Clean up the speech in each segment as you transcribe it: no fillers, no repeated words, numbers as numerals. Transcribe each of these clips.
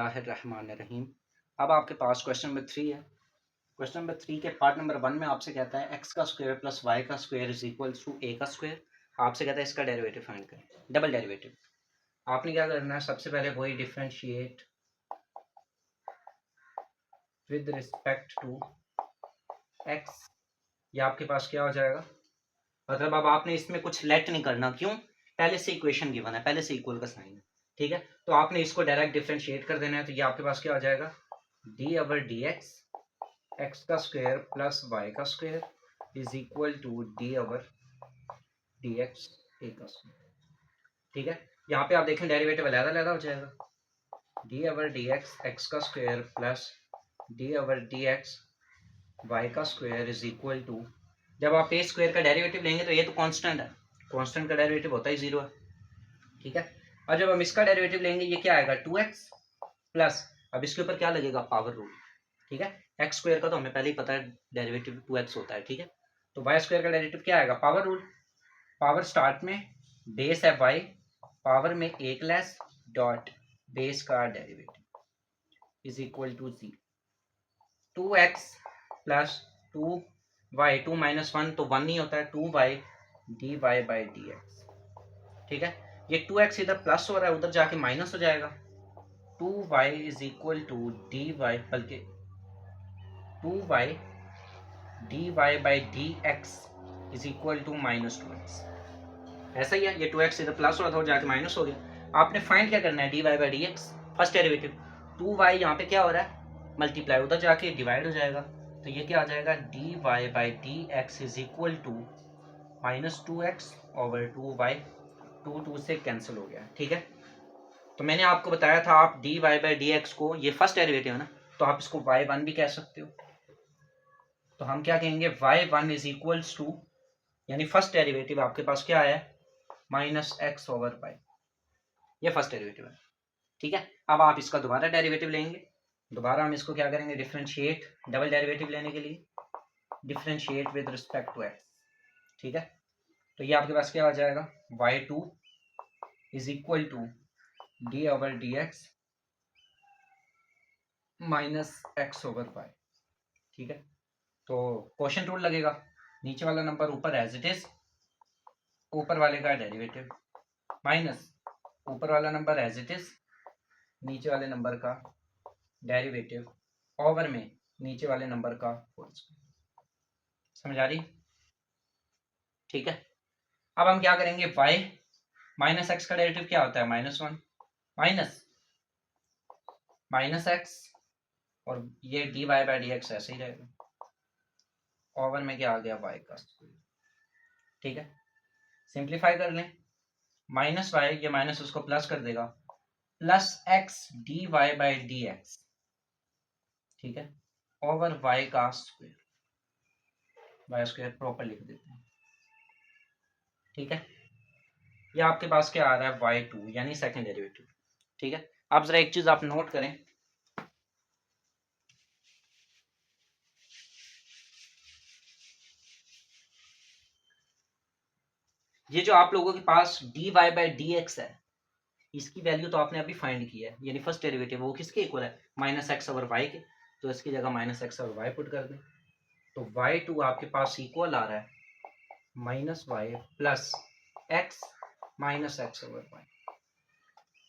बिस्मिल्लाहिर्रहमानिर्रहीम। अब आपके पास क्वेश्चन नंबर 3 है। क्वेश्चन नंबर 3 के पार्ट नंबर 1 में आपसे कहता है एक्स का स्क्वायर प्लस वाई का square is equal to a का स्क्वायर। आपसे कहता है इसका डेरिवेटिव फाइंड करें, डबल डेरिवेटिव। आपने क्या करना है, सबसे पहले वही differentiate with respect to x. ये आपके पास क्या हो जाएगा, मतलब अब आपने इसमें कुछ लेट नहीं करना। क्यों? पहले से इक्वेशन गिवन है, पहले से इक्वल का साइन है, ठीक है। तो आपने इसको डायरेक्ट डिफरेंशिएट कर देना है। तो ये आपके पास क्या हो जाएगा, डी ओवर डी एक्स का स्क्वायर प्लस वाई का square is equal to d over d x a का स्क्वायर, ठीक है। यहाँ पे आप देखें डेरिवेटिव अलग अलग हो जाएगा। डी ओवर डी एक्स का square plus d over d x y का स्क्वायर इज इक्वल टू, जब आप ए स्क्वायर का डेरिवेटिव लेंगे तो ये तो कांस्टेंट है, कांस्टेंट का डेरिवेटिव होता ही 0 है, ठीक है। और जब हम इसका डेरिवेटिव लेंगे ये क्या आएगा 2x प्लस, अब इसके ऊपर क्या लगेगा, पावर रूल, ठीक है। एक्स स्क्वायर का तो हमें पहले ही पता है डेरिवेटिव 2x होता है, ठीक है। तो वाई स्क्वायर का डेरिवेटिव क्या आएगा, पावर रूल। पावर स्टार्ट में बेस है y, पावर में 1 लेस डॉट बेस का derivative is equal to 0। 2x plus 2y, 2 minus 1 तो 1 नहीं होता है, 2y dy by d x, ठीक है। ये 2x इधर प्लस हो रहा है, उधर जाके माइनस हो जाएगा। 2y is equal to d y, बल्कि 2y dy by d x is equal to minus 2x। ऐसा ही है, ये 2x इधर प्लस हो रहा था और जाके माइनस हो गया। आपने फाइंड क्या करना है, dy by d x, first derivative. 2y यहाँ पे क्या हो रहा है, मल्टीप्लाई, उधर जाके डिवाइड हो जाएगा। तो ये क्या आ जाएगा, dy by d x is equal to minus 2x over 2y, 2 से कैंसिल हो गया, ठीक है। तो मैंने आपको बताया था आप dy बाई डी एक्स को, ये फर्स्ट डेरिवेटिव है ना, तो आप इसको y1 भी कह सकते हो। तो हम क्या कहेंगे, y1 इज इक्वल्स टू, यानी फर्स्ट डेरिवेटिव आपके पास क्या है, माइनस एक्स ओवर वाई, ये फर्स्ट डेरिवेटिव है, ठीक है। अब आप इसका दोबारा डेरिवेटिव लेंगे, दोबारा हम इसको क्या करेंगे, डिफरेंशिएट, डबल डेरिवेटिव लेने के लिए differentiate with respect to x, ठीक है। तो ये आपके पास क्या हो जाएगा, y2 is equal to d over d x minus x over y, ठीक है। तो क्वोशंट रूल लगेगा, नीचे वाला नंबर ऊपर एज इट इज, ऊपर वाले का डेरिवेटिव, माइनस ऊपर वाला नंबर एज इट इज, नीचे वाले नंबर का डेरिवेटिव, ओवर में नीचे वाले नंबर का होल स्क्वायर। समझ आ रही, ठीक है। अब हम क्या करेंगे, y माइनस एक्स का डेरिवेटिव क्या होता है, -1 माइनस एक्स, और ये d y by d x ऐसे ही रहेगा, ओवर में क्या आ गया, y का स्क्वायर, ठीक है। सिंप्लीफाई कर लें, माइनस वाई, ये माइनस उसको प्लस कर देगा, plus x d y by d x, ठीक है, ओवर वाई का स्क्वायर, वाई स्क्वायर प्रॉपर लिख देते हैं, ठीक है। ये आपके पास क्या आ रहा है, y2 यानी सेकंड डेरिवेटिव, ठीक है। अब जरा एक चीज आप नोट करें, ये जो आप लोगों के पास dy बाई डी एक्स है, इसकी वैल्यू तो आपने अभी फाइंड की है, यानी फर्स्ट डेरिवेटिव, वो किसके इक्वल है, माइनस एक्स ओवर वाई के। तो इसकी जगह minus x over y put कर दें, तो y2 आपके पास इक्वल आ रहा है minus y plus x minus x over y,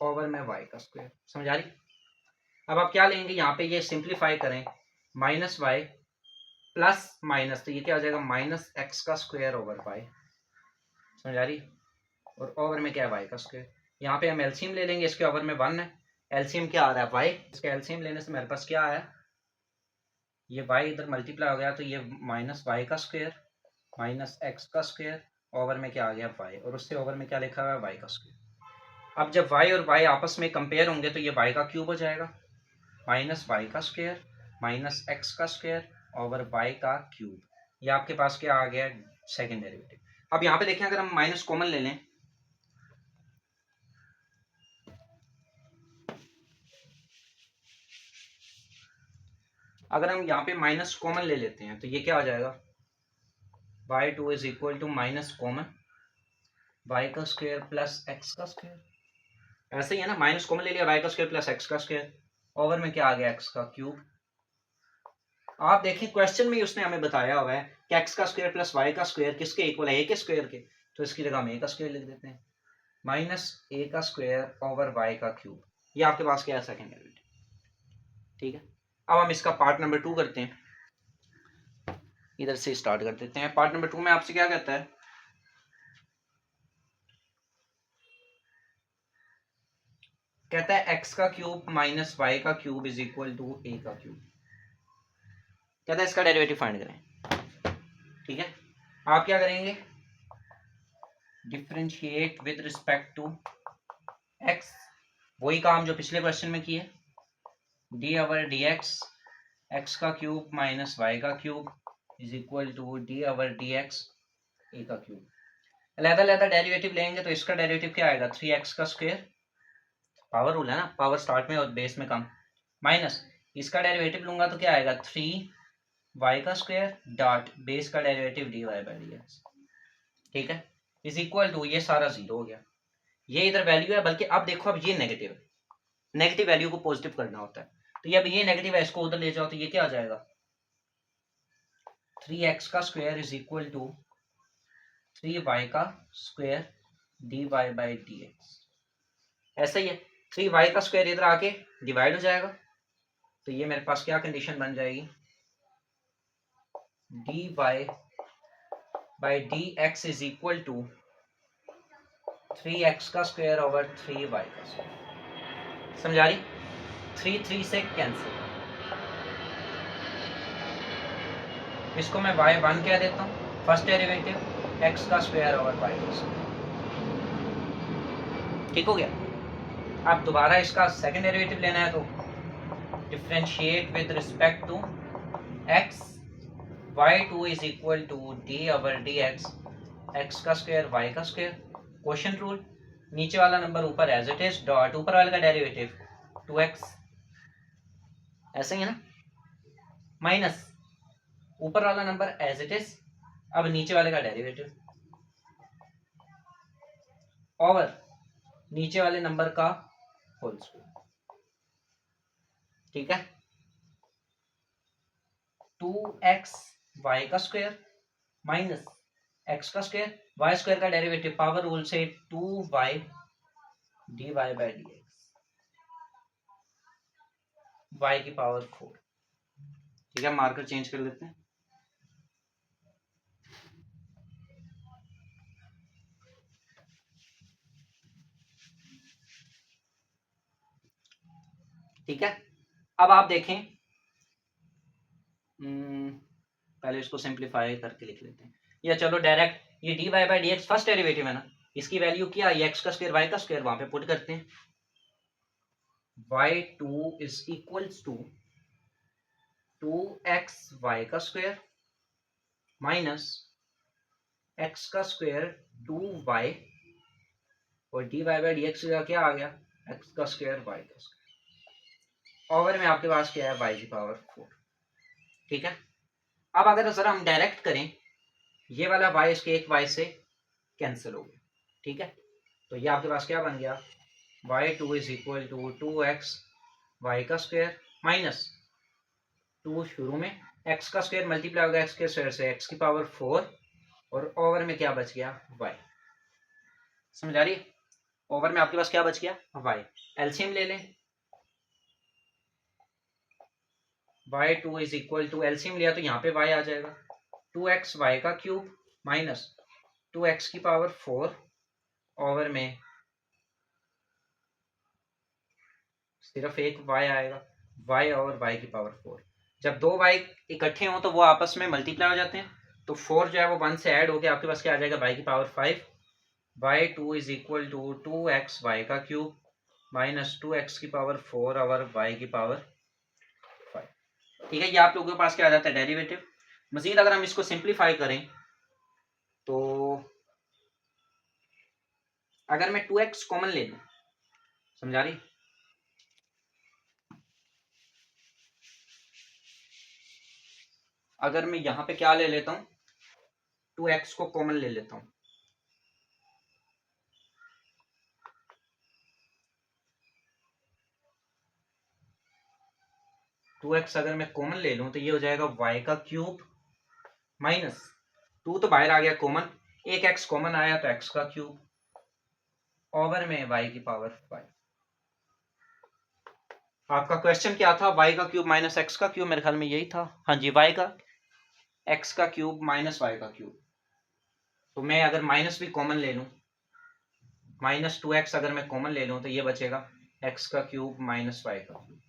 over में y का स्क्वायर। समझ आ रही। अब आप क्या लेंगे, यहाँ पे ये सिंप्लीफाई करें, माइनस वाई प्लस माइनस, तो ये क्या हो जाएगा, माइनस एक्स का स्क्वायर ओवर वाई। समझ आ रही। और ओवर में क्या है, वाई का स्क्वायर। यहाँ पे हम एलसीएम ले लेंगे, इसके ओवर में 1 है, एलसीएम क्या आ रहा है, वाई। इसका एलसीएम लेने से मेरे पास क्या आया, ये वाई इधर मल्टीप्लाई हो गया, तो ये माइनस वाई का स्क्वायर माइनस एक्स का स्क्वायर, ओवर में क्या आ गया, वाई, और उससे ओवर में क्या लिखा हुआ है, वाई का स्क्वायर। अब जब वाई और वाई आपस में कंपेयर होंगे तो ये वाई का क्यूब हो जाएगा, माइनस वाई का स्क्वायर माइनस एक्स का स्क्वायर ओवर वाई का क्यूब। ये आपके पास क्या आ गया, सेकेंड डेरिवेटिव। अब यहाँ पे देखें, अगर हम माइनस कॉमन ले लें, अगर हम यहाँ पे माइनस कॉमन ले लेते हैं तो ये क्या हो जाएगा, y2 is equal to minus common y का स्क्वायर प्लस एक्स का स्क्वायर। ऐसे ही है ना, माइनस कॉमन ले लिया, वाई का स्क्वायर प्लस एक्स का स्क्वायर, ओवर में क्या आ गया x का क्यूब। आप देखें क्वेश्चन में उसने हमें बताया हुआ है कि x का स्क्वायर प्लस y का स्क्वायर किसके इक्वल है, a के स्क्वायर के, तो इसकी जगह हम a का स्क्वायर लिख देते हैं, माइनस a का स्क्वायर ओवर y का क्यूब। ये आपके पास क्या है, सेकंड डेरिवेटिव। ठीक है, अब हम इसका पार्ट नंबर 2 करते हैं, इधर से स्टार्ट कर देते हैं। पार्ट नंबर 2 में आपसे क्या कहता है, कहता है x का क्यूब माइनस y का cube is equal to a का क्यूब। कहता है इसका डेरिवेटिव फाइंड करें। ठीक है, आप क्या करेंगे, differentiate with respect to x, वही काम जो पिछले क्वेश्चन में किए, डी ओवर डी एक्स का क्यूब माइनस वाई का cube is equal to d over d x a का क्यूब। अलग अलग डेरिवेटिव लेंगे तो इसका डेरिवेटिव क्या आएगा, 3x का स्क्वायर, पावर रूल है ना, पावर स्टार्ट में और बेस में कम, माइनस इसका डेरिवेटिव लूंगा तो क्या आएगा, 3y का स्क्वायर डॉट बेस का derivative dy by d x. ठीक है, इज इक्वल टू, ये सारा जीरो हो गया, ये इधर वैल्यू है, बल्कि अब देखो अब ये नेगेटिव है, नेगेटिव वैल्यू को पॉजिटिव करना होता है, तो ये अब ये नेगेटिव है, इसको उधर ले जाओ तो ये क्या आ जाएगा, 3x का square is equal to 3y का square dy by d x. ऐसा ही है, 3y का स्क्वायर इधर आके डिवाइड हो जाएगा, तो ये मेरे पास क्या कंडीशन बन जाएगी, dy by d x is equal to 3x का स्क्वायर ओवर 3y का स्क्वायर। समझा रही, 3 से कैंसिल, इसको मैं y1 कह देता हूँ, फर्स्ट डेरिवेटिव x का स्क्वायर ओवर y का स्क्वायर। ठीक हो गया, अब दोबारा इसका सेकंड डेरिवेटिव लेना है तो differentiate with respect to x, y2 is equal to d over d x, x का स्क्वायर y का स्क्वायर, क्वोशिएंट रूल, नीचे वाला नंबर ऊपर एज इट इज डॉट ऊपर वाले का डेरिवेटिव 2x, ऐसे ही है ना, माइनस ऊपर वाला नंबर एज इट इज, अब नीचे वाले का डेरिवेटिव ओवर नीचे वाले नंबर का होल स्क्वायर। ठीक है, 2x y का स्क्वायर माइनस x का स्क्वायर, y स्क्वायर का डेरिवेटिव पावर रूल से 2y dy by d x, y की पावर 4। ठीक है, मार्कर चेंज कर लेते हैं, ठीक है। अब आप देखें, पहले इसको सिंप्लीफाई करके लिख लेते हैं, या चलो डायरेक्ट, ये d y by d x first derivative है ना, इसकी वैल्यू क्या है, एक्स का स्क्वायर वाई का स्क्वायर, वहां पे पुट करते हैं, y2 is equals to 2x y का स्क्वायर माइनस x का स्क्वायर 2y और d y by d x का क्या आ गया, x का स्क्वायर y का स्क्वायर, ओवर में आपके पास क्या है, y की पावर 4। ठीक है, अब अगर जरा हम डायरेक्ट करें, ये वाला y इसके एक y से कैंसिल हो गया। ठीक है, तो ये आपके पास क्या बन गया, y2 is equal to 2x y का स्क्वायर माइनस 2 शुरू में x का स्क्वायर मल्टीप्लाई होगा x के स्क्वायर से, x की पावर 4 और ओवर में क्या बच गया, y। समझ आ रही है, ओवर में आपके पास क्या बच गया, y। एलसीएम ले लें, y2 is equal to, LCM लिया तो यहाँ पे y आ जाएगा, 2x y का क्यूब माइनस 2x की पावर 4 ओवर में सिर्फ एक y आएगा, y और y की पावर 4। जब दो y इकट्ठे हों तो वो आपस में मल्टीप्लाई हो जाते हैं, तो 4 जो है वो 1 से ऐड होकर आपके पास क्या आ जाएगा, y की power 5, y2 is equal to 2x y का क्यूब माइनस 2x की पावर 4 ओवर y की पावर 5। ठीक है, ये आप लोगों के पास क्या आ जाता है, डेरिवेटिव। मजीद अगर हम इसको सिंप्लीफाई करें तो अगर मैं 2x कॉमन ले लूं, समझा रही, अगर मैं यहां पे क्या ले लेता हूं, 2x को कॉमन ले लेता हूं, 2x अगर मैं कॉमन ले लूं तो ये हो जाएगा y का क्यूब माइनस 2 तो बाहर आ गया कॉमन, एक x कॉमन आया तो x का क्यूब ओवर में y की पावर 5। आपका क्वेश्चन क्या था? y का क्यूब माइनस x का क्यूब, मेरे ख्याल में यही था। हाँ जी, y का x का क्यूब माइनस y का क्यूब। तो मैं अगर माइनस भी कॉमन ले लूं, माइनस 2x अगर मैं कॉमन ले लूं तो ये बचेगा x का क्यूब माइनस y का क्यूब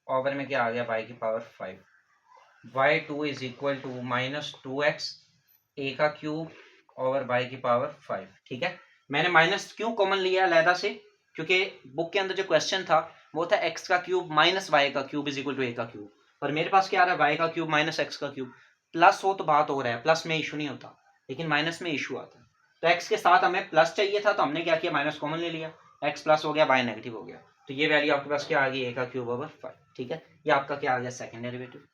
ओवर में क्या आ गया y की power 5। y2 is equal to minus 2x a का क्यूब ओवर y की पावर 5। ठीक है, मैंने माइनस क्यों कॉमन लिया अलहदा से? क्योंकि बुक के अंदर जो क्वेश्चन था वो था x का क्यूब माइनस y का cube is equal to a का क्यूब, और मेरे पास क्या आ रहा है y का क्यूब माइनस x का क्यूब। प्लस हो तो बात हो रहा है, प्लस में इशू नहीं होता, लेकिन माइनस में इशू आता है। तो x के साथ हमें प्लस चाहिए था तो हमने क्या किया, माइनस कॉमन ले लिया, x प्लस हो गया y नेगेटिव हो गया, तो ये वैल्यू आपके पास क्या आ गई, a का क्यूब ओवर 5। ठीक है, ये आपका क्या आ गया, सेकंड डेरिवेटिव।